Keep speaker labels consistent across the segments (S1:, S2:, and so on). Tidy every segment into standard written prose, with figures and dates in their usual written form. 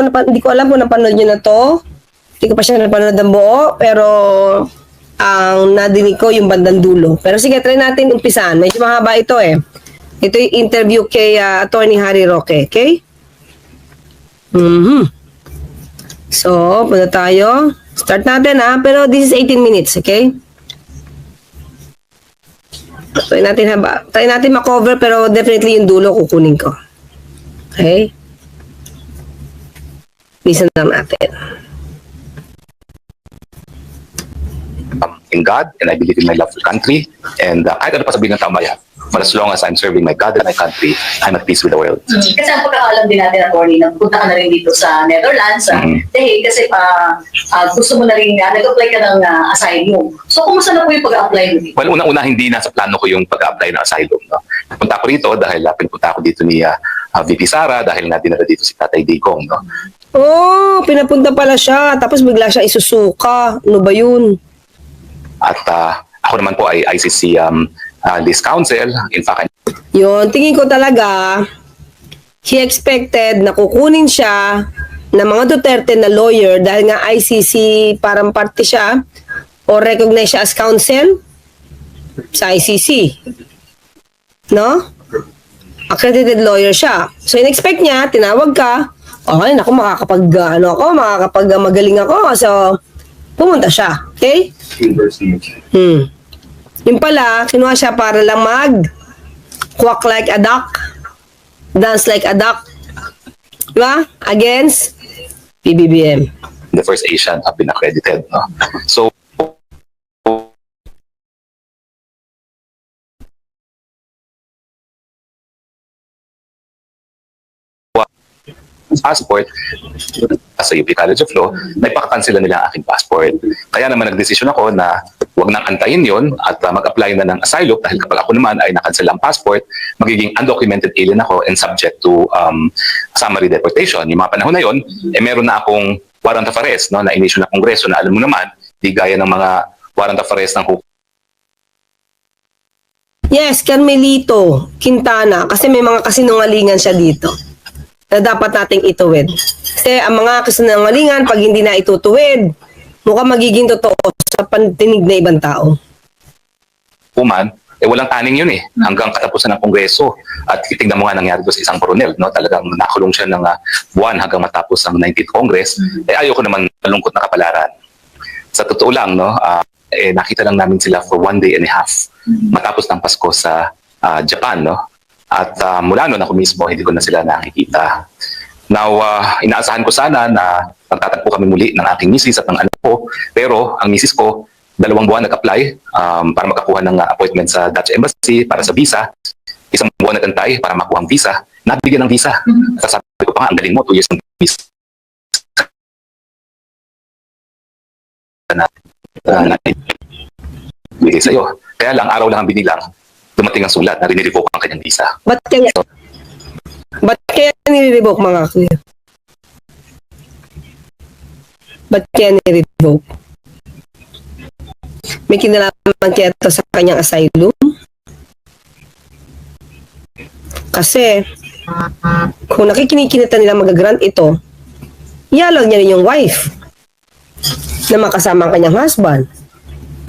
S1: hindi ko alam kung napanood nyo na to. Hindi ko pa siya napanood ng buo, pero ang nadinig ko yung bandang dulo. Pero sige, try natin umpisan. Medyo mahaba ito eh. Ito yung interview kay Attorney Harry Roque, okay? So, punta tayo. Start natin pero this is 18 minutes, okay? Try natin ma-cover, pero definitely yung dulo kukunin ko. Okay? Listen lang natin.
S2: In God, and I believe in my love for country, and kahit ano pa sabihin ng tama yan, but as long as I'm serving my God and my country, I'm at peace with the world.
S3: Kasi ang pagkakaalam din natin, attorney, punta ka na rin dito sa Netherlands, kasi gusto mo na rin, nag-apply ka ng asylum. So, kumusta na po yung pag-apply mo dito?
S2: Well, unang-una, hindi nasa plano ko yung pag-apply ng asylum. No? Punta ko rito dahil pinupunta ko dito ni VP Sara, dahil nga dinala dito si Tatay Digong. No?
S1: Oh, pinapunta pala siya, tapos bigla siya isusuka. Ano ba yun?
S2: At ako naman po ay ICC list counsel. In fact,
S1: Yun, tingin ko talaga, he expected na kukunin siya ng mga Duterte na lawyer dahil nga ICC parang parte siya o recognize siya as counsel sa ICC. No? Accredited lawyer siya. So, in-expect niya, tinawag ka, okay, naku, magaling ako. So, pumunta siya. Okay? Yung pala, kinuha siya para lang quack like a duck, dance like a duck, diba? Against PBBM.
S2: the first Asian have been accredited. No? So, passport sa UP College of Law, naipakansela nila ang aking passport. Kaya naman nagdesisyon ako na huwag nang antayin yon at mag-apply na ng asylum dahil kapag ako naman ay nakansel ang passport, magiging undocumented alien ako and subject to summary deportation. Yung mga panahon na yon, meron na akong warrant of arrest na in-issue ng Kongreso na alam mo naman, di gaya ng mga warrant of arrest ng
S1: Yes, Carmelito Quintana, kasi may mga kasinungalingan siya dito na dapat nating ituwid. Kasi ang mga kasinungalingan, pag hindi na itutuwid, mukhang magiging totoo sa pantinig na ibang tao.
S2: hukuman, walang taning yun hanggang katapusan ng Kongreso. At tingnan mo nga nangyari doon sa isang koronel, no? Talagang nakulong siya ng buwan hanggang matapos ang 19th Congress. Ayoko naman malungkot na kapalaran. Sa totoo lang, no, nakita lang namin sila for 1 day and a half matapos ng Pasko sa Japan, no? At mula noon ako mismo, hindi ko na sila nakikita. Now, inaasahan ko sana na magtatagpo kami muli ng aking misis at ng anak ko. Pero ang misis ko, 2 buwan nag-apply para makakuha ng appointment sa Dutch Embassy para sa visa. 1 buwan nagantay para makuha ang visa. Nabigyan ng visa. Sasabi ko pa nga, ang galing mo, 2 years ng visa. Bigay sa'yo. Kaya lang, araw lang ang binilang, dumating ang sulat na rinirivoke ang kanyang visa.
S1: Ba't kaya nire-revoke mga kuya? Ba't kaya nire-revoke? May kinalaman kaya ito sa kanyang asylum? Kasi, kung nakikinikinita nila mag-grant ito, ialaw niya rin yung wife na makasama ang kanyang husband.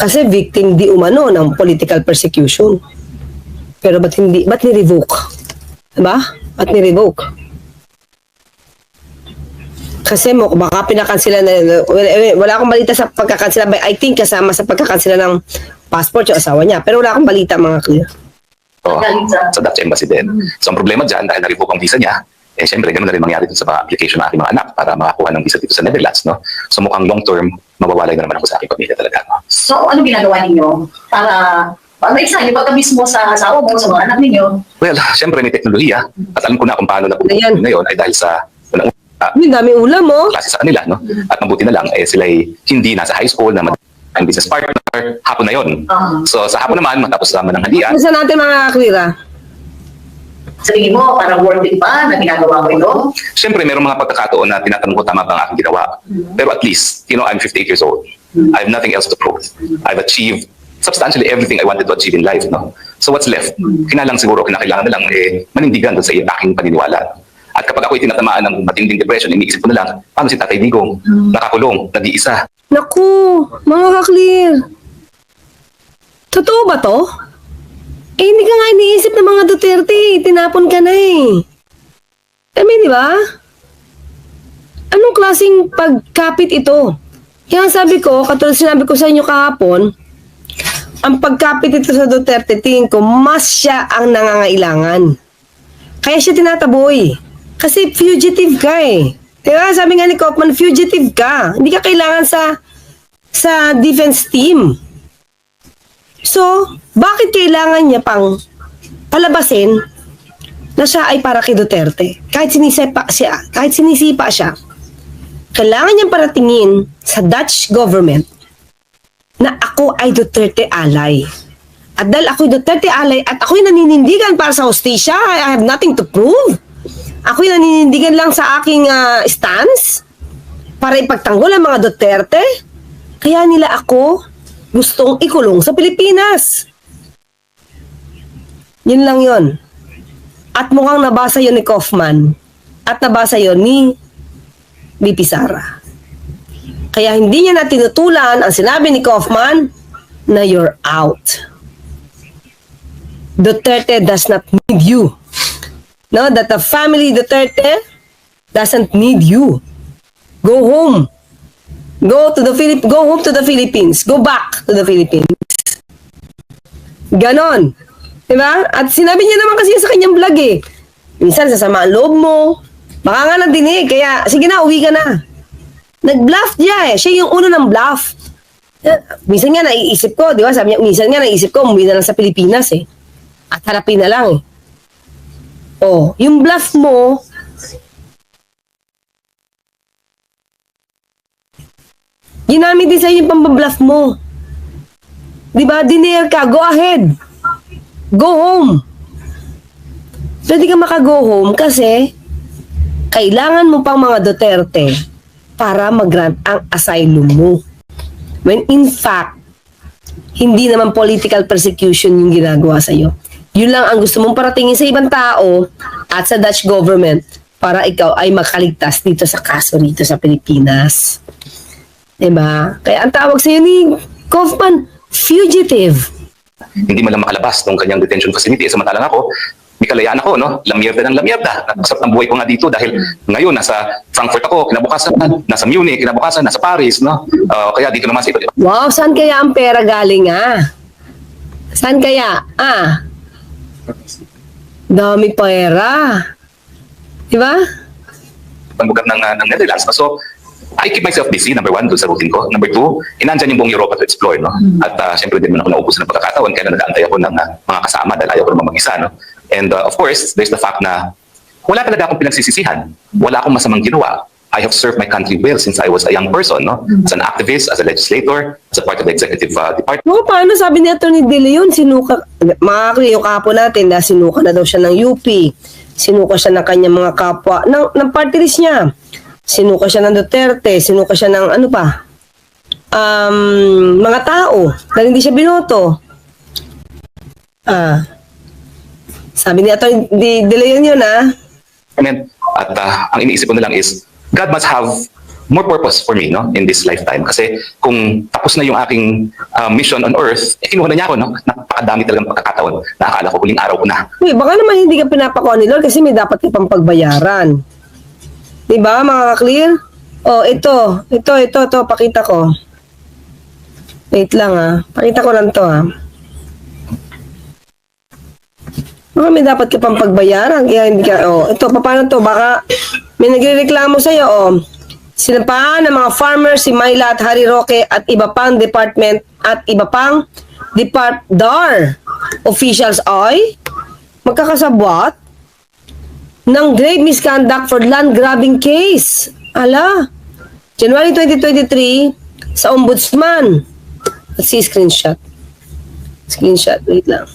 S1: Kasi victim di umano ng political persecution. Pero ba't ni-revoke? Diba? Ba't ni-revoke? Kasi baka pinakansila na, wala akong balita sa pagkakansila, but I think kasama sa pagkakansila ng passport yung asawa niya. Pero wala akong balita mga kuya.
S2: Sa Dutch Embassy din. So ang problema dyan, dahil na-revoke ang visa niya, siyempre ganoon na rin mangyari dun sa mga application ng aking mga anak para makakuha ng visa dito sa Netherlands. No? So mukhang long-term, mawawalay na naman ako sa aking pamilya talaga. No?
S3: So, ano ginagawa ninyo para ma-excited pagka mismo sa asawa mo, sa mga anak ninyo?
S2: Well, siyempre may teknolohiya at alam ko na kung paano na ngayon ay dahil sa
S1: Ang dami ulam mo.
S2: klase sa kanila. No? At mabuti na lang, sila ay hindi nasa high school na ang business partner, hapon na yon. So sa hapon naman, matapos naman ng halian.
S1: Saan natin mga kuya?
S3: Sa tingin mo, parang worth it ba na ginagawa mo ito?
S2: Siyempre, mayroong mga pagkakataon na tinatanong ko tama ba ang aking ginawa. Pero at least, I'm 58 years old. I have nothing else to prove. I've achieved substantially everything I wanted to achieve in life. No? So what's left? Kinakailangan na lang manindigan doon sa aking paniniwala. At kapag ako'y tinatamaan ng matinding depression, iniisip ko na lang, paano si Tatay Digong? Nakakulong, nag-iisa.
S1: Naku, mga ka-clear. Totoo ba to? Eh, hindi ka nga iniisip ng mga Duterte. Tinapon ka na eh. Di ba? Anong klaseng pagkapit ito? Kaya sabi ko, katulad sinabi ko sa inyo kahapon, ang pagkapit ito sa Duterte, tingin ko, mas siya ang nangangailangan. Kaya siya tinataboy. Kasi fugitive ka eh. Diba? Sabi nga ni Kaufman, fugitive ka. Hindi ka kailangan sa defense team. So, bakit kailangan niya pang palabasin na siya ay para kay Duterte? Kahit sinisipa siya, kailangan niyang paratingin sa Dutch government na ako ay Duterte ally. At dahil ako'y Duterte ally at ako'y naninindigan para sa hustisya, I have nothing to prove. Ako'y naninindigan lang sa aking stance para ipagtanggol ang mga Duterte. Kaya nila ako gustong ikulong sa Pilipinas. Yun lang yun. At mukhang nabasa yun ni Kaufman. At nabasa yun ni BP Sara. Kaya hindi niya na tinutulan ang sinabi ni Kaufman na you're out. Duterte does not need you. No, that the family Duterte doesn't need you. Go home. Go home to the Philippines. Go back to the Philippines. Ganon. Diba? At sinabi niya naman kasi sa kanyang vlog eh. Minsan sasama ang loob mo. Baka nga nadinig. Kaya, sige na, uwi ka na. Nag-bluff niya eh. Siya yung uno ng bluff. Minsan nga naiisip ko, di ba? Sabi niya, minsan nga naiisip ko, umuwi na lang sa Pilipinas eh. At harapin na lang eh. Oh, yung bluff mo, ginamit din sa iyo yung pambabluff mo. Di ba? Diner ka, go ahead. Go home. Pwede ka maka-go home kasi kailangan mo pang mga Duterte para mag-grant ang asylum mo. When in fact, hindi naman political persecution yung ginagawa sa iyo. Yun lang ang gusto mong paratingin sa ibang tao at sa Dutch government para ikaw ay makaligtas dito sa kaso dito sa Pilipinas. Diba? Kaya ang tawag sa'yo ni Kaufman, fugitive.
S2: Hindi man lang makalabas ng kanyang detention facility. Samantalang ako, may kalayaan ako, no? Lamierda ng lamierda. Nakasap ng buhay ko nga dito dahil ngayon nasa Frankfurt ako, kinabukasan, nasa Munich, kinabukasan, nasa Paris, no? Kaya dito naman sa iba.
S1: Wow, saan kaya ang pera galing, Saan kaya? Dami pera. Diba?
S2: Pagbugat ng Netherlands. So, I keep myself busy, number one, doon sa routine ko. Number two, inandyan yung buong Europa to explore, no? At syempre, din naman ako naubusan ng pagkakataon, kaya nag-aantay ako ng mga kasama dahil ayaw ko naman mag-isa, no? And of course, there's the fact na wala talaga akong pinagsisisihan. Wala akong masamang ginawa. I have served my country well since I was a young person, no? As an activist, as a legislator, as a part of the executive department.
S1: No, paano sabi ni Atty. De Leon, sinuka, mga kliyo kapo natin na sinuka na daw siya ng UP. Sinuka siya ng kanyang mga kapwa, ng party list niya. Sinuka siya ng Duterte, sinuka siya ng ano pa, mga tao, dahil hindi siya binoto. Sabi ni Atty. De Leon yun,
S2: At ang iniisip ko na lang is, God must have more purpose for me, no, in this lifetime. Kasi kung tapos na yung aking mission on earth, kinuha na niya ako, no? Napakadami talagang pagkakataon. Nakakala ko huling araw ko na.
S1: Uy, baka naman hindi ka pinapakuha ni Lord kasi may dapat ka pang pagbayaran. Diba, mga ka-clear? Oh, ito, pakita ko. Wait lang, pakita ko lang to, Baka may dapat ka pang pagbayaran, kaya hindi ka, ito, paano to? Baka may nagrereklamo sa'yo, Sinampahan ng mga farmers si Myla at Harry Roque at iba pang department at iba pang DAR officials ay magkakasabwat ng grave misconduct for land grabbing case. Ala, January 2023 sa Ombudsman. Let's see screenshot. Wait lang.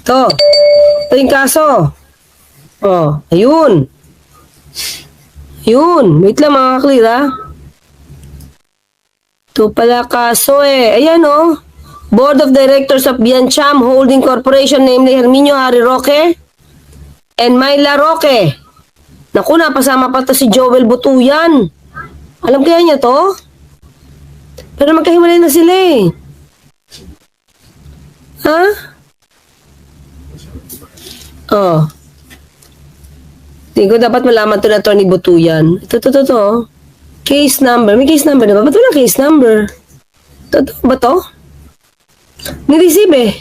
S1: Ito yung kaso. Oh, ayun. Yun. Wait lang mga clear, Ito pala kaso Ayan Board of Directors of Biancham Holding Corporation, namely Herminio Harry Roque and Myla Roque, Naku, napasama pa to si Joel Butuyan. Alam kaya niya to? Pero magkahiwalay na sila eh. Ha? Oh. Tingin ko dapat malaman to na Attorney Butuyan. Ito. Case number. May case number na ba? Ba't wala case number? Ito ba to? Ni-receive eh.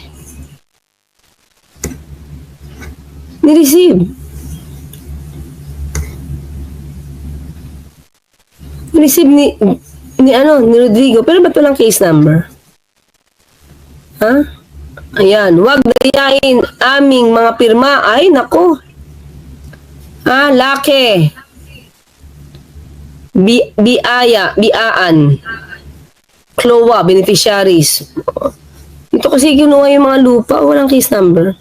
S1: Ni-receive. Ni-receive ni Rodrigo. Pero ba't walang case number? Ha? Ayan. Huwag dayain aming mga pirma. Ay, nako. Ha? Laki. Biaan. Klowa, beneficiaries. Ito kasi kinuha yung mga lupa. Walang case number.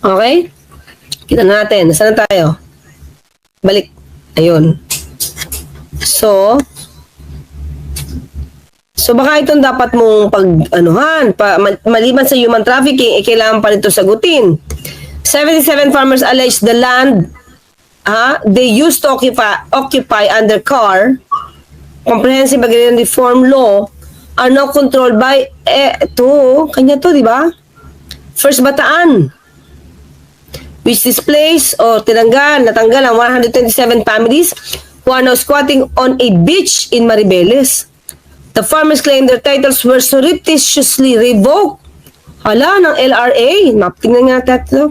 S1: Okay? Kita natin. Nasaan na tayo? Balik. Ayun. So baka itong dapat mong pag-anuhan. Maliban sa human trafficking, kailangan pa nito sagutin. 77 farmers allege the land they used to occupy under CAR, Comprehensive Agrarian Reform Law, are now controlled by kanya to, di ba? First Bataan, which displaced o natanggal ang 127 families who are now squatting on a beach in Maribeles. The farmers claim their titles were surreptitiously revoked ng LRA. Tingnan nga natin.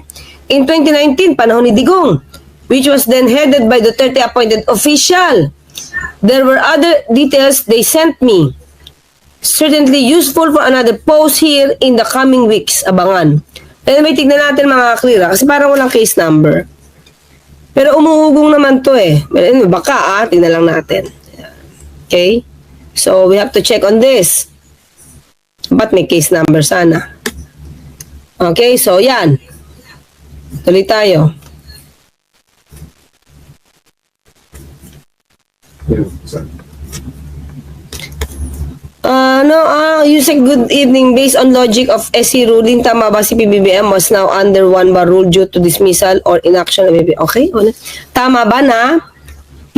S1: In 2019, panahon ni Digong, which was then headed by Duterte appointed official. There were other details they sent me. Certainly useful for another post here in the coming weeks. Abangan. Anyway, tignan natin mga clear kasi parang walang case number. Pero umuugong naman to eh. Baka tignan lang natin. Okay? So, we have to check on this. Ba't may case number sana? Okay, so yan. Tuloy tayo. Using good evening. Based on logic of SC ruling, tama ba si PBBM was now under one bar rule due to dismissal or inaction of PBBM? Okay, wala. Tama ba na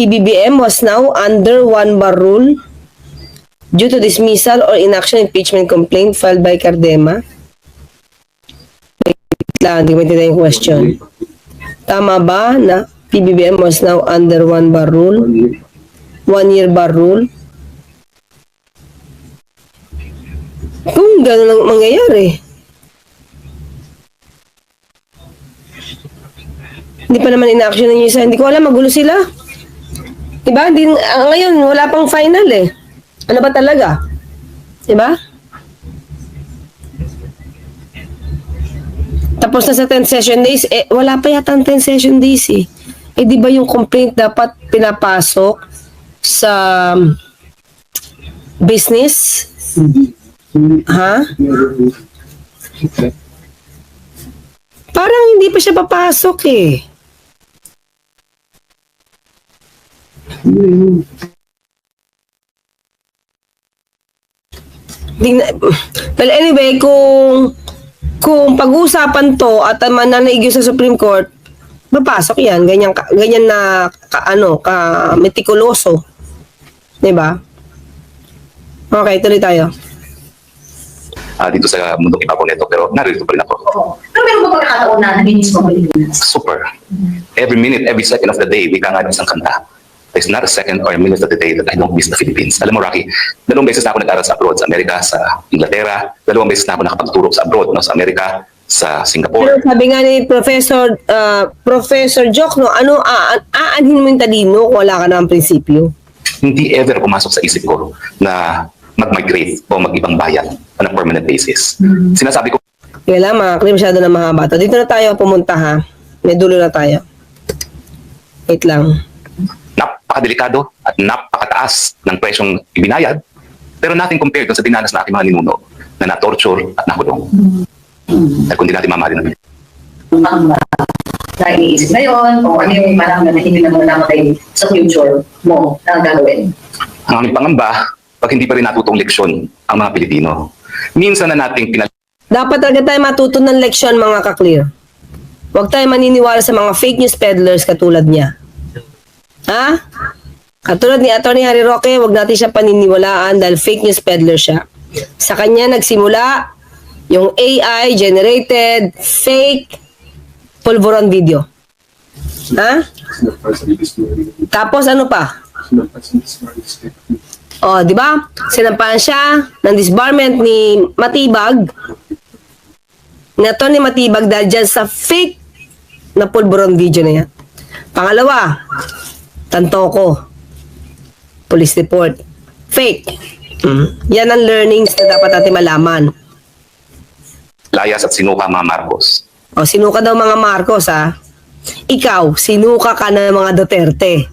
S1: PBBM was now under one bar rule due to dismissal or inaction impeachment complaint filed by Cardema? Wait lang, hindi ko maintindihan yung question. Tama ba na PBBM was now under one bar rule? 1 year bar rule? Kung gano'n ang mangyayari. Hindi pa naman in-action ng isa. Hindi ko alam, magulo sila. Diba? Ngayon, wala pang final eh. Ano ba talaga? Diba? Tapos na sa 10 session days, wala pa yata ang 10 session days eh. Di ba yung complaint dapat pinapasok sa business? Ha? Parang hindi pa siya papasok eh. Well, anyway, kung pag-uusapan to at mananaig sa Supreme Court, papasok yan. Ganyan na metikuloso. Diba? Okay, tuloy tayo.
S2: Dito sa mundong ibabaw nito, pero narito pa rin ako.
S3: Oo. Pero meron ba pagkakataon na naginis mo Pilipinas?
S2: Super. Every minute, every second of the day, wika nga ng isang kanta. There's not a second or a minute of the day that I don't miss the Philippines. Alam mo, Rocky, 2 beses na ako nag-aral sa abroad, sa Amerika, sa Inglaterra. 2 beses na ako nakapagturo sa abroad, no, sa Amerika, sa Singapore.
S1: Pero sabi nga ni Professor Joke, no, aanhin mo yung talino kung wala ka na ang prinsipyo?
S2: Hindi ever pumasok sa isip ko na mag-migrate o mag-ibang bayan on a permanent basis. Sinasabi ko,
S1: Kaya lang, mga masyado na mahaba to. Dito na tayo pumunta ha. May dulo na tayo. Wait lang.
S2: napakadelikado at napakataas ng presyong ibinayad, pero nothing compared dun sa dinanas na aking mga ninuno na na-torture at nakulong. At kung di natin mamahalin
S3: Ang naiisip na yun, o ano yung parang na hindi naman namatay sa future mo na gagawin.
S2: Ang aming pangamba, pag hindi pa rin natutong leksyon ang mga Pilipino. Minsan na nating
S1: Dapat talaga tayo matuto ng leksyon, mga ka-clear. Huwag tayo maniniwala sa mga fake news peddlers katulad niya. Ha? Katulad ni Atty. Harry Roque, huwag natin siya paniniwalaan dahil fake news peddler siya. Sa kanya nagsimula yung AI-generated fake pulveron video. Ha? Tapos ano pa? Oh, di ba? Sinampahan siya ng disbarment ni Matibag. Ni Matibag dahil dyan sa fake na pulveron video na yan. Pangalawa, Tantoko. Police report. Fake. Yan ang learnings na dapat natin malaman.
S2: Layas at sinuka mga Marcos.
S1: O, sinuka daw mga Marcos, ha? Ikaw, sinuka ka ng mga Duterte.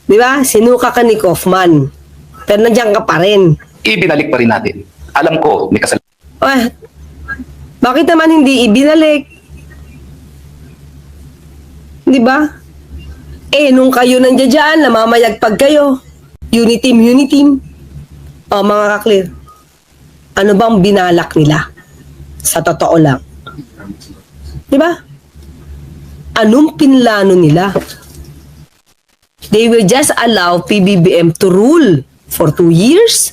S1: Di ba? Sinuka ka ni Kaufman. Pero nandiyan ka pa rin.
S2: Ibinalik pa rin natin. Alam ko, may kasalanan.
S1: Bakit naman hindi ibinalik? Di ba? Nung kayo nandiyan dyan, namamayagpag kayo. Uniteam. O, mga kaklir. Ano bang binalak nila? Sa totoo lang. Di ba? Anong pinlano nila? They will just allow PBBM to rule for 2 years.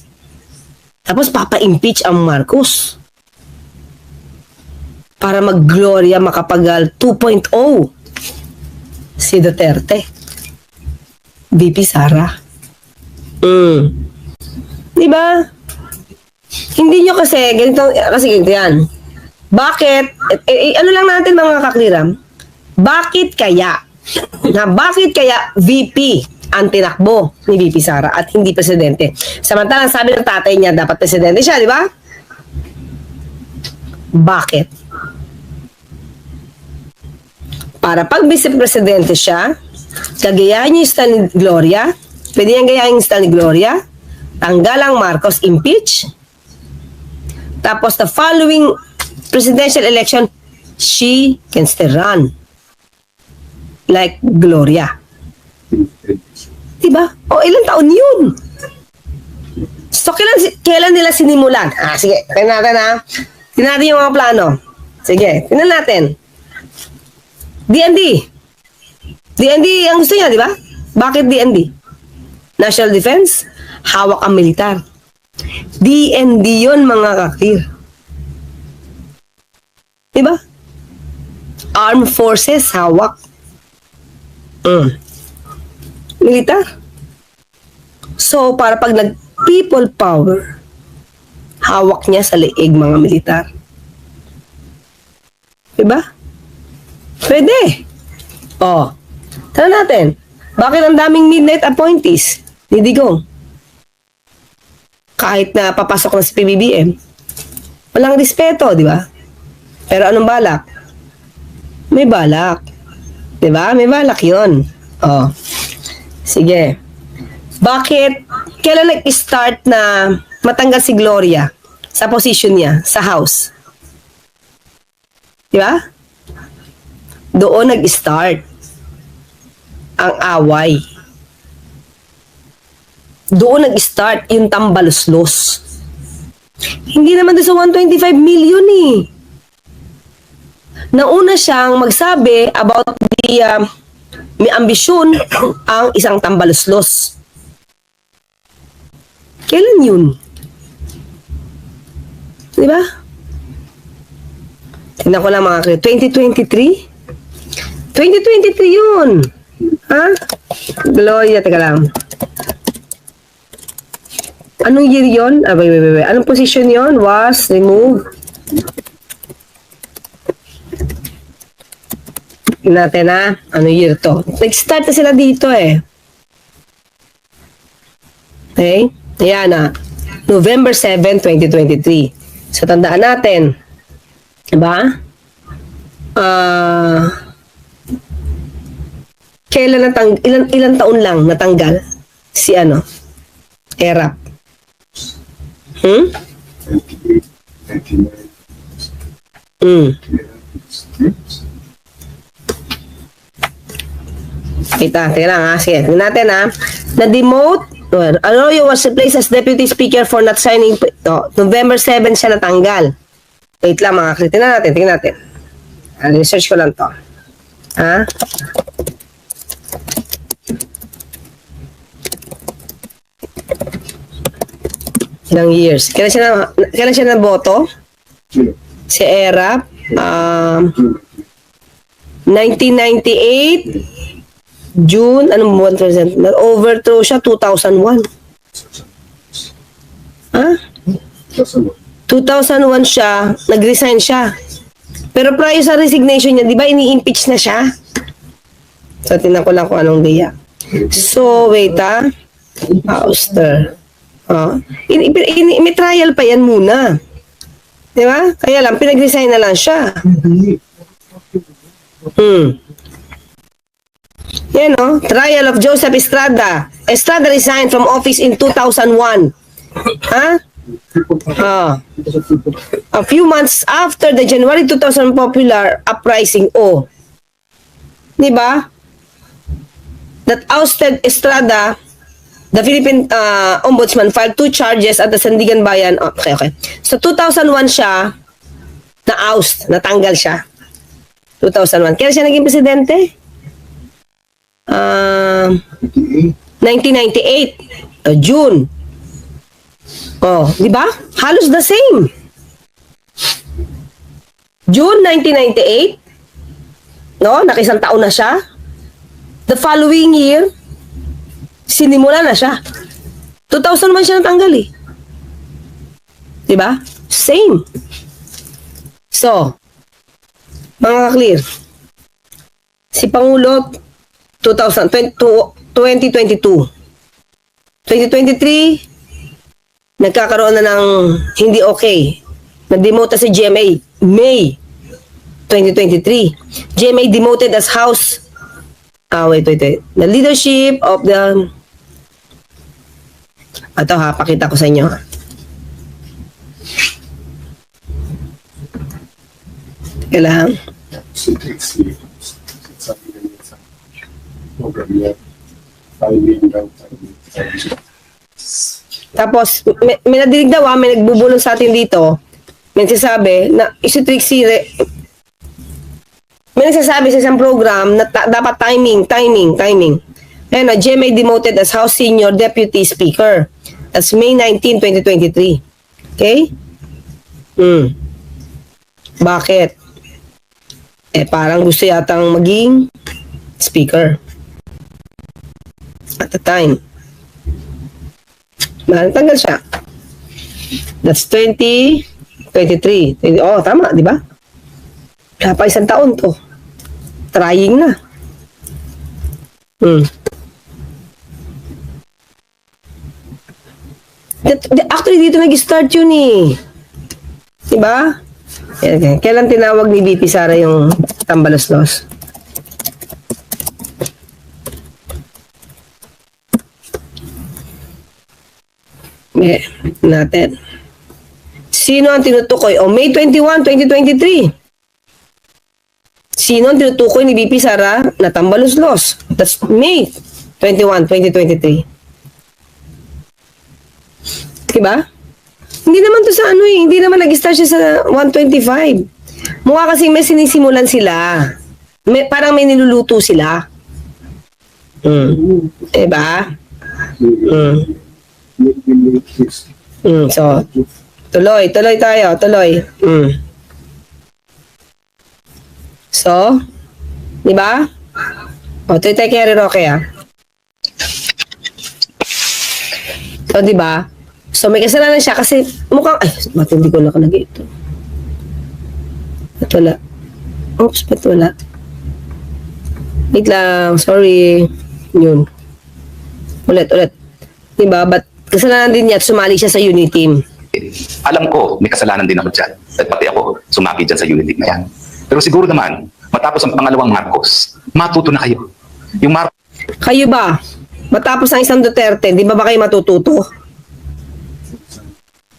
S1: Tapos papa-impeach ang Marcos. Para mag-Gloria Macapagal 2.0. Si Duterte. VP Sara. Di ba? Hindi nyo kasi ganito yan. Bakit? Ano lang natin mga kakliram? Bakit kaya VP ang tinakbo ni VP Sara at hindi presidente? Samantalang sabi ng tatay niya dapat presidente siya, di ba? Bakit? Para pag vice-presidente siya, gagayahin niyo yung style ni Gloria, pwede niyang gayahin yung style ni Gloria, tanggal ang Marcos, impeach, tapos the following presidential election, she can still run. Like Gloria. Diba? O, ilang taon yun? So, kailan nila sinimulan? Sige, tingnan natin ha. Tingnan natin yung mga plano. Sige, tingnan natin. DND ang gusto niya, di ba? Bakit DND? National Defense, hawak ang militar. DND yun, mga kakir. Di ba? Armed Forces, hawak. Militar. So, para pag nag-people power, hawak niya sa leeg mga militar. Diba? Pwede. Tara natin. Bakit ang daming midnight appointees? Ni Digong. Kahit na papasok na si PBBM, walang respeto, di ba? Pero anong balak? May balak. Di ba? May balak yun. Sige. Bakit? Kailan nag-start na matanggal si Gloria sa position niya, sa House? Di ba? Doon nag-start ang away. Doon nag-start yung tambaluslos. Hindi naman doon sa 125 million eh. Nauna siyang magsabi about the may ambisyon ang isang tambaluslos. Kailan yun? Di ba? Tingnan ko lang mga 2023? 2023 yun. Ha? Gloria, teka lang. Anong year yun? Wait. Anong position yun? Was removed. Natin ha. Ano year to? Nag-start na sila dito eh. Okay? Ayan na. November 7, 2023. So, tandaan natin. Diba? Kailan ilang taon lang natanggal si Erap? Teka lang ha. Sige, tingnan natin ha. Na-demote, Arroyo was replaced as Deputy Speaker for not signing. November 7 siya natanggal. Wait lang mga tingnan natin. Research ko lang to. Ha? Ilang years? Kailan siya naboto? Si Erap? 1998 June, anong buwan present? Overthrow siya 2001. Ha? 2001 siya, nag-resign siya. Pero prior sa resignation niya, di ba ini-impeach na siya? So, tingnan ko lang kung anong day. So, wait ouster. May trial pa yan muna. Di ba? Kaya lang, pinag-resign na lang siya. Yan trial of Joseph Estrada. Estrada resigned from office in 2001. Ha? A few months after the January 2000 popular uprising. Di ba? That ousted Estrada, the Philippine Ombudsman filed 2 charges at the Sandigan Bayan. Okay. So 2001 siya na-oust, natanggal siya. 2001. Kaya siya naging presidente? 1998. June. Di ba? Halos the same. June 1998. Nakisang taon na siya. The following year, sinimula na siya. 2001 siya natanggal eh. Di ba? Same. So, mga ka-clear, si Pangulo 2022, 2023, nagkakaroon na ng hindi okay. Na-demote si GMA May 2023. GMA demoted as House wait. The leadership of the ito pakita ko sa inyo. Teka lang. Tapos, may nadinig daw may nagbubulong sa atin dito. May nagsasabi na si Trixie may nagsasabi sa isang program na dapat timing. Ayun GMA demoted as House Senior Deputy Speaker. That's May 19, 2023. Okay? Bakit? Parang gusto yatang maging speaker. At the time. Tanggal siya. That's 2023. Tama, di ba? Wala pa isang taon to. Trying na. Actually, dito nag-start yun eh. Diba? Kailan tinawag ni VP Sara yung Tambaloslos? Natin. Sino ang tinutukoy? May 21, 2023. Sino ang tinutukoy ni VP Sara na Tambaloslos? That's May 21, 2023. Diba? Hindi naman to sa hindi naman nag-start siya sa 125. Mukha kasi may sinisimulan sila. Parang may niluluto sila. Diba? So, tuloy tayo. So, diba? Tuloy tayo kay Roque So, diba? So, may kasalanan siya kasi mukhang, ba't hindi ko nakalagay ito? Ba't wala? Oops, ba't wala? Wait lang, sorry. Yun. Ulit. Diba? Ba't kasalanan din niya at sumali siya sa unit team?
S2: Alam ko, may kasalanan din ako dyan. At pati ako, sumaki dyan sa unit na yan. Pero siguro naman, matapos ang pangalawang Marcos, matuto na kayo. Yung
S1: Kayo ba? Matapos ang isang Duterte, di ba kayo matututo?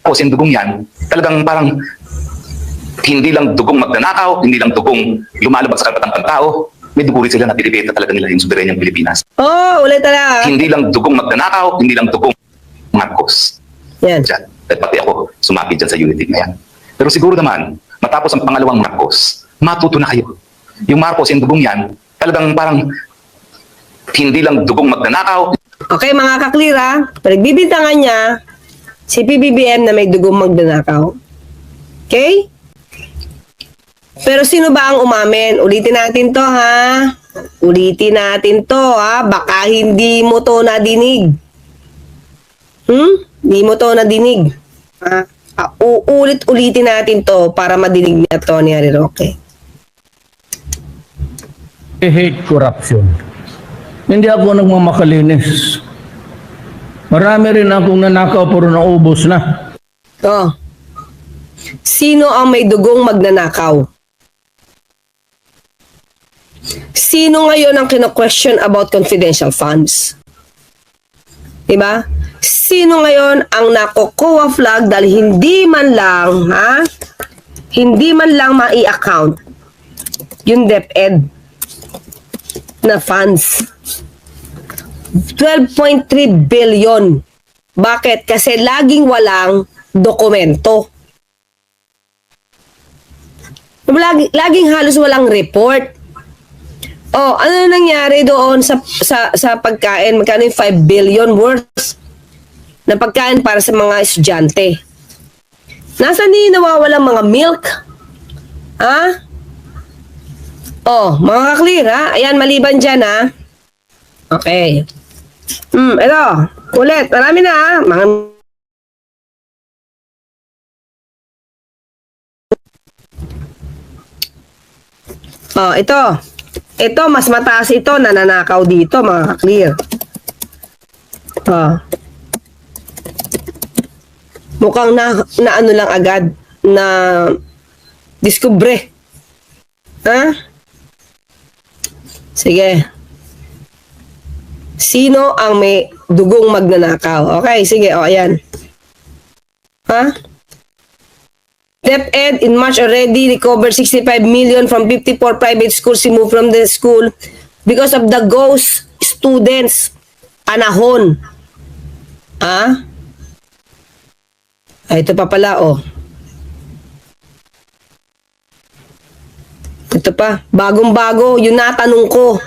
S2: Tapos yung dugong yan, talagang parang hindi lang dugong magnanakaw, hindi lang dugong lumalabag sa karapatang pantao, may dugo rin sila na pinipita talaga nila yung soberenyang Pilipinas.
S1: Ulit na.
S2: Hindi lang dugong magnanakaw, hindi lang dugong Marcos.
S1: Yan.
S2: At pati ako, sumaki dyan sa unity na yan. Pero siguro naman, matapos ang pangalawang Marcos, matuto na kayo. Yung Marcos, yung dugong yan, talagang parang hindi lang dugong magnanakaw,
S1: Okay, mga kaklira, pinagbibintangan niya si PBBM na may dugong magnanakaw. Okay? Pero sino ba ang umamin? Ulitin natin to, ha? Ulitin natin to, ha? Baka hindi mo to nadinig. Hindi mo to nadinig. Ha? Uulit-ulitin natin to para madinig niya Tony Harry Roque.
S4: I hate corruption. Hindi ako nagmamakalinis. Marami rin akong nanakaw pero naubos na.
S1: Oh. Sino ang may dugong magnanakaw? Sino ngayon ang kino-question about confidential funds? Diba? Sino ngayon ang nako-COA flag dahil hindi man lang, hindi man lang mai-account yung DepEd na funds. 12.3 billion. Bakit? Kasi laging walang dokumento. Laging halos walang report. Oh, ano nangyari doon sa pagkain? Magkano yung 5 billion worth na pagkain para sa mga estudyante? Nasaan ni nawawalang mga milk? Oh, mga kaklir, Ayan, maliban dyan, Okay. Ito. Ulit. Marami na, Mga... Oh, ito. Ito, mas mataas ito. Nananakaw dito, mga kaklir. Oh. Mukhang na ano lang agad. Na diskubre. Sige. Sino ang may dugong magnanakaw? Okay, sige. O, ayan. DepEd in March already recovered 65 million from 54 private schools removed from the school because of the ghost students. Anahon. Ito pa pala, Ito pa. Bagong-bago. Yung natanong ko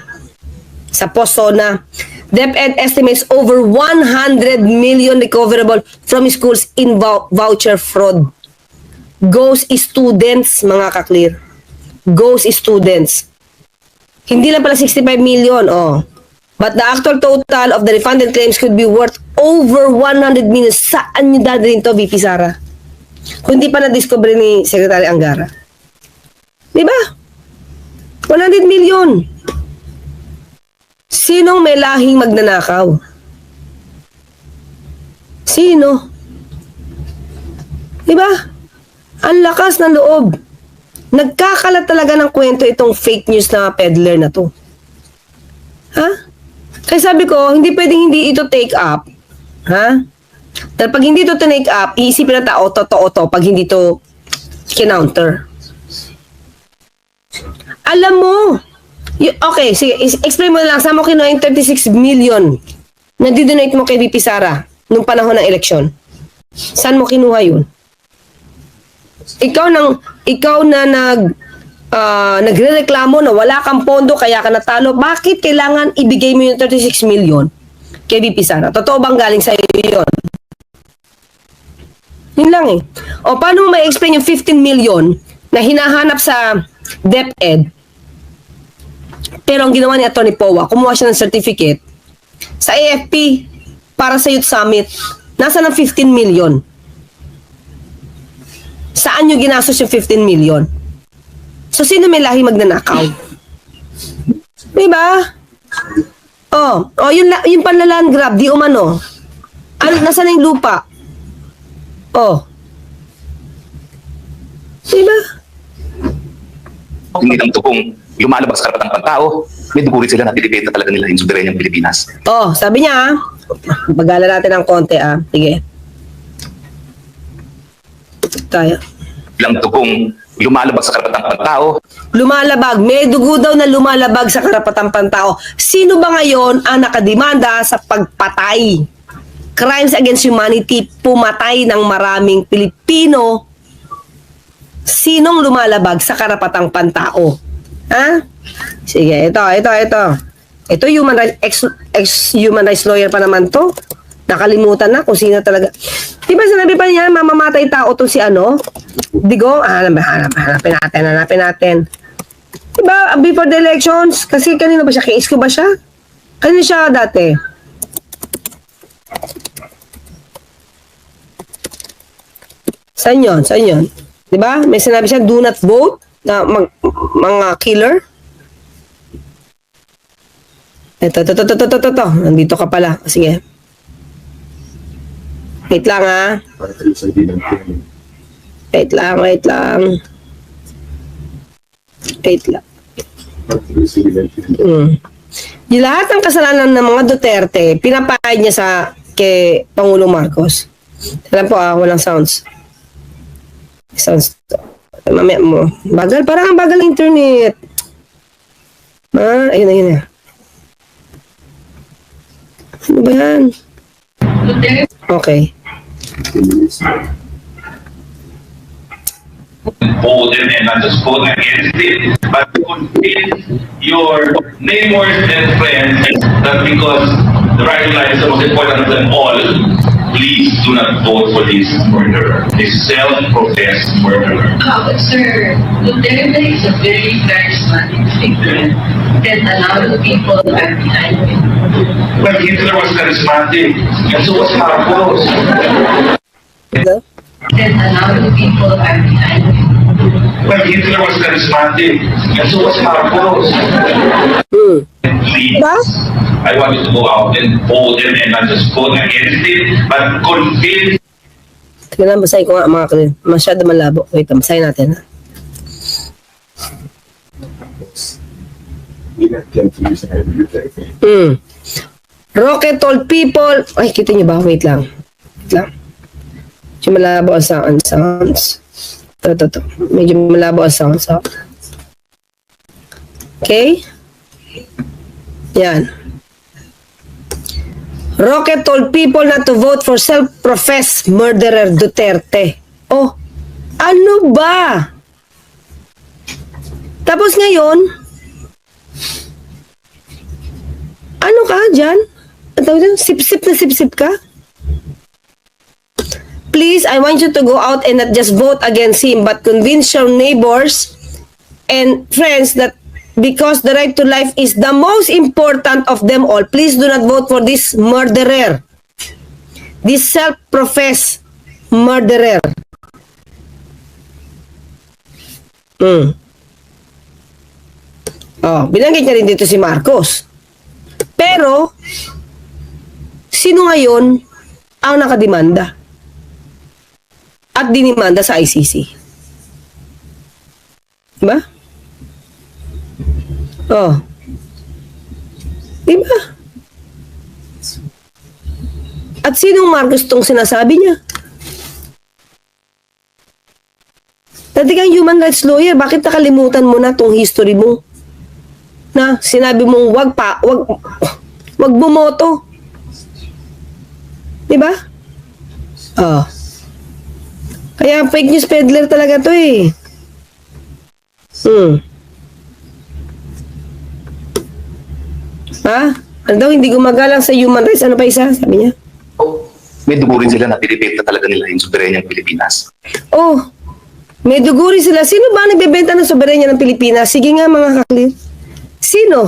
S1: sa POSONA. DepEd estimates over 100 million recoverable from schools in voucher fraud. Ghost students, mga kaklir. Ghost students. Hindi lang pala 65 million, But the actual total of the refunded claims could be worth over 100 million. Saan nyo dadalhin to, VP Sara? Kung hindi pa na-discover ni Secretary Angara. Diba? 100 million. Sinong may lahing magnanakaw? Sino? Diba? Ang lakas ng loob. Nagkakalat talaga ng kwento itong fake news na peddler na to. Kaya sabi ko, hindi pwedeng hindi ito take up. Dahil pag hindi ito take up, iisipin ng tao, totoo to, pag hindi ito kinounter. Alam mo, okay, sige, explain mo na lang, saan mo kinuha yung 36 million na didonate mo kay VP Sara nung panahon ng eleksyon? Saan mo kinuha yun? Ikaw na nagrereklamo na wala kang pondo kaya ka natalo, bakit kailangan ibigay mo yung 36 million kay VP Sara? Totoo bang galing sa iyo yun? Yun lang O paano mo ma-explain yung 15 million na hinahanap sa DepEd pero ang ginawa ni Atty. Powa, kumuha siya ng certificate sa AFP para sa Youth Summit. Nasaan ang 15 million? Saan nyo ginastos yung 15 million? So, sino may lahi magnanakaw? Diba? Yung panlaland grab, di umano. Nasaan yung lupa? Diba?
S2: hindi lang ito kung lumalabas sa karapatang pantao, may dugo rin sila na dilibate na talaga nila yung soberanyang Pilipinas.
S1: Sabi niya, bagala natin ng konti, Sige. Tayo.
S2: Lang ito kung lumalabas sa karapatang pantao.
S1: Lumalabag. May dugo daw na lumalabag sa karapatang pantao. Sino ba ngayon ang nakademanda sa pagpatay? Crimes against humanity, pumatay ng maraming Pilipino Sinong lumalabag sa karapatang pantao? Ha? Sige, ito. Ito human rights lawyer pa naman to. Nakalimutan na kung sino talaga. Di ba sinabi pa niya, mamamatay tao to si ano? Digong, hanapin natin. Di ba, before the elections, kasi kanino ba siya? Kay Isko ba siya? Kanino siya dati? Saan yun? Di ba? May sinabi siya, do not vote na mga killer. Ito. Nandito ka pala. Sige. Wait lang ha. Wait lang. Yung lahat ng kasalanan ng mga Duterte, pinapahid niya kay Pangulong Marcos. Alam po walang sounds. Mamaya mo. Bagal, parang ang bagal ng internet. Ayun. Ano ba yan? Okay.
S5: Vote and not just vote against it, but to convince your neighbors and friends that because the right line is the most important of them all, please do not vote for this murderer, this self-professed murderer.
S3: But sir, Duterte is a very charismatic figure and a lot of people are behind him.
S5: But Hitler was charismatic, and so was Marcos.
S3: And a lot of people are behind him.
S5: But Hitler was charismatic, and so was Marcos. Please,
S1: Diba?
S5: I want you to go out and vote and not just vote against it, but convince.
S1: Tignan, basahin ko nga mga kalin. Masyado malabo. Wait, basahin natin ha. Rocket told people, ay, kita niyo ba? Wait lang. Medyo malabo ang sounds. Ito. Medyo malabo ang sounds. Okay? Yan. Rocket told people not to vote for self-professed murderer Duterte. Oh, ano ba? Tapos ngayon, ano ka dyan? Sip-sip na sip-sip ka? Please, I want you to go out and not just vote against him, but convince your neighbors and friends that because the right to life is the most important of them all, please do not vote for this murderer. This self-professed murderer. Binanggit niya rin dito si Marcos. Pero, sino ngayon ang nakademanda? At dinimanda sa ICC? Diba? Diba? At sinong Marcos tong sinasabi niya? Dati kang human rights lawyer, bakit nakalimutan mo na tong history mo? Na sinabi mong wag bumoto. Diba? Kaya fake news peddler talaga to eh. Ano daw, hindi gumagalang sa human rights? Ano pa isa? Sabi niya.
S2: May dugo rin sila na pinipita talaga nila yung soberanyang Pilipinas.
S1: May dugo rin sila. Sino ba nagbebenta ng soberanya ng Pilipinas? Sige nga mga kaklir. Sino?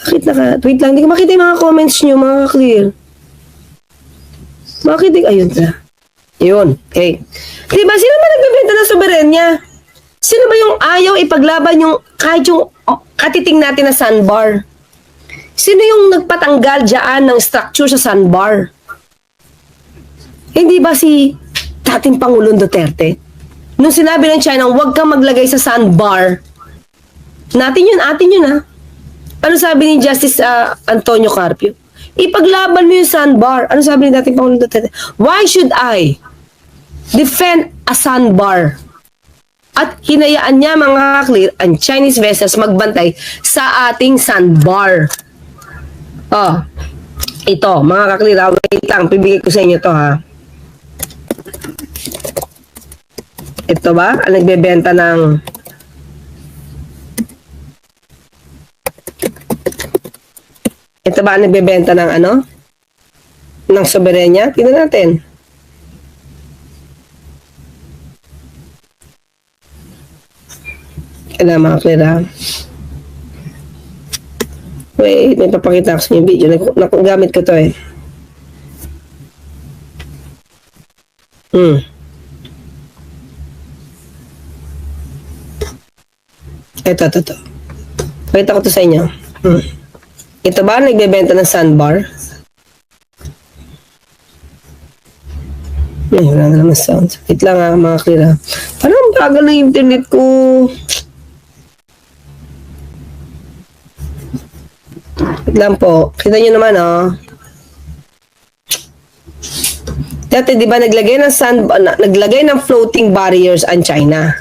S1: Bakit wait lang, hindi ko makita yung mga comments nyo, mga kaklir. Bakit? Ayun na. Yun. Okay. Diba, sino ba nagbebenta ng soberanya? Sino ba yung ayaw ipaglaban yung kahit yung katiting natin na sandbar? Sino yung nagpatanggal dyan ng structure sa sandbar? Hindi ba si dating Pangulong Duterte? Nung sinabi ng China, huwag kang maglagay sa sandbar. Atin yun ha. Ano sabi ni Justice Antonio Carpio? Ipaglaban mo yung sandbar. Ano sabi ni dating Pangulong Duterte? Why should I defend a sandbar? At hinayaan niya mga kaklir ang Chinese vessels magbantay sa ating sandbar. Ito, mga kaklira, wait lang, pibigay ko sa inyo to ha. Ito ba? Ang nagbebenta ng ito ba ang nagbebenta ng ano? Ng soberenya? Tingnan natin. Kailangan mga klira. Wait, may papakita ko sa inyo video. Gamit ko to eh. Ito. Pakita ko to sa inyo. Ito ba nagbebenta ng sandbar? Wala na naman sound. Wait lang ha, mga klira. Parang bagal na yung internet ko. Wait lang po. Kita nyo naman Dati di ba naglagay ng floating barriers ang China?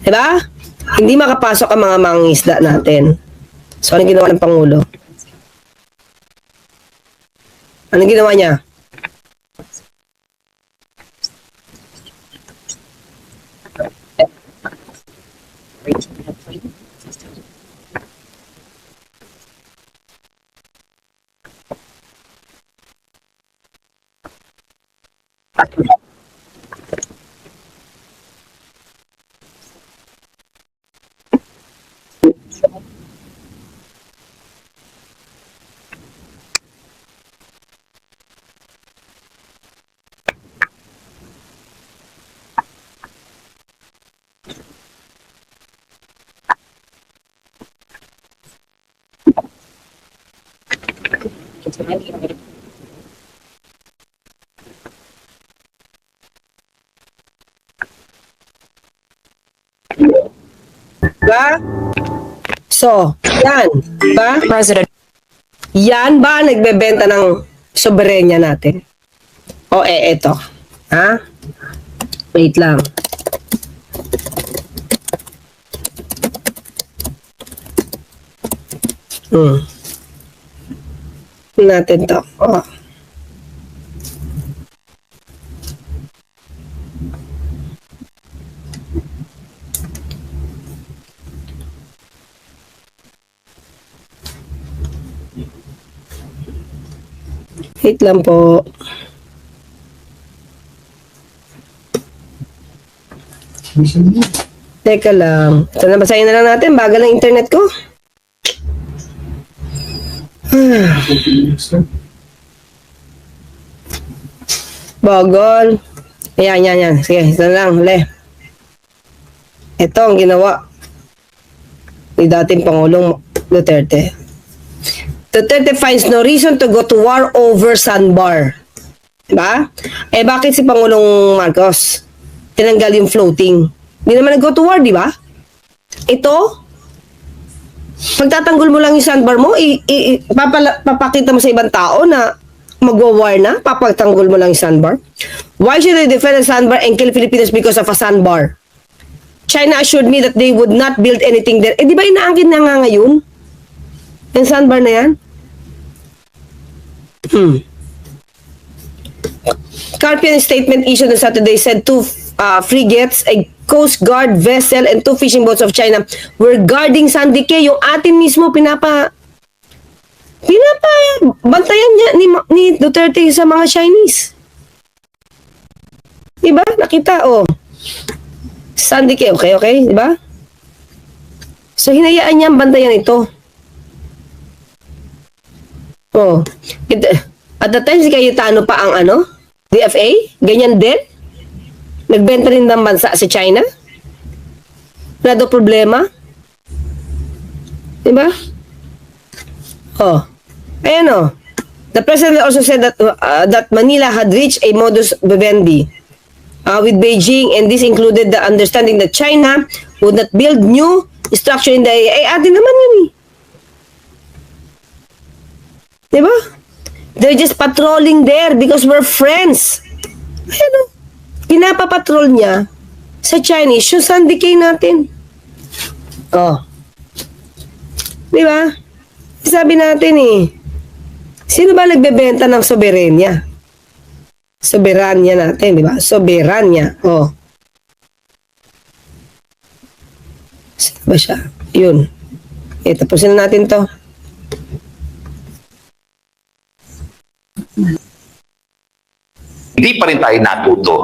S1: Diba? Hindi makapasok ang mga mangingisda natin. So, anong ginawa ng Pangulo? Anong ginawa niya? Diba? So, yan. Diba?
S6: President.
S1: Yan ba nagbebenta ng soberenya natin? O eto. Ha? Wait lang. Natin to. Wait lang po. Teka lang. Ito na, basahin na lang natin. Bagal ng internet ko. Bagal. Yan. Sige, ito na lang. Ito ang ginawa ni dating Pangulong Duterte. Duterte finds no reason to go to war over sandbar. Diba? Bakit si Pangulong Marcos tinanggal yung floating? Hindi naman nag-go to war, di ba? Ito, pagtatanggol mo lang yung sandbar mo, papakita mo sa ibang tao na magwa-war na, papagtanggol mo lang yung sandbar. Why should I defend a sandbar and kill Filipinos because of a sandbar? China assured me that they would not build anything there. Di ba inaangkin na nga ngayon? Yung sandbar na yan? Carpian statement issued on Saturday said two frigates, a Coast Guard vessel, and two fishing boats of China were guarding Sandy Cay. Yung atin mismo bantayan niya ni Duterte sa mga Chinese. Diba? Nakita, Sandy Cay, okay? Diba? So, hinayaan niya ang bantayan ito. At the time, si Cayetano pa ang DFA? Ganyan din? Nagbenta rin ng bansa si China? Wala daw problema? Diba? Ayan The president also said that Manila had reached a modus vivendi with Beijing, and this included the understanding that China would not build new structure in the area. Atin naman yun eh. Diba? They're just patrolling there because we're friends. Ayan pinapapatrol niya sa Chinese yung Sandy Cay natin. Diba? Sabi natin Sino ba nagbebenta ng soberanya? Soberanya natin, di ba? Soberanya. Oh. Sino ba siya? Yun. Tapusin na natin to.
S2: Hindi pa rin tayo natuto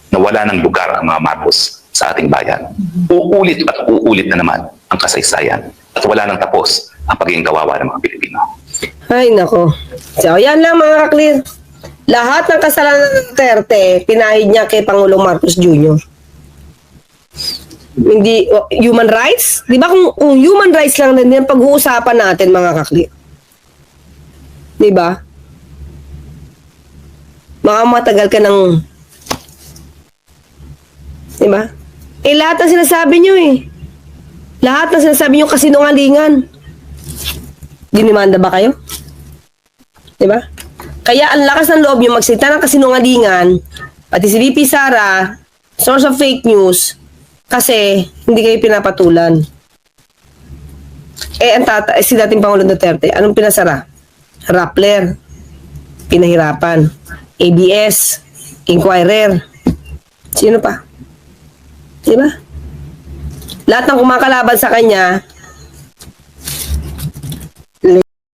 S2: na wala ng lugar ang mga Marcos sa ating bayan. Uulit at uulit na naman ang kasaysayan at wala nang tapos ang pagiging kawawa ng mga Pilipino.
S1: Ay, nako. So, yan lang mga kaklir. Lahat ng kasalanan ng Duterte, pinahid niya kay Pangulong Marcos Jr. Hindi, human rights? Di ba kung human rights lang din yung pag-uusapan natin mga kaklir? Di ba? Baka matagal ka ng... Di ba? Lahat ng sinasabi niyo Lahat ng sinasabi niyo kasinungalingan. Dinimanda ba kayo? Diba? Kaya ang lakas ng loob nyo magsalita ng kasinungalingan, pati si VP Sara, source of fake news, kasi hindi kayo pinapatulan. Si dating Pangulong Duterte, anong pinasara? Rappler, pinahirapan, ABS, Inquirer, sino pa? Diba? Lahat ng kumakalaban sa kanya,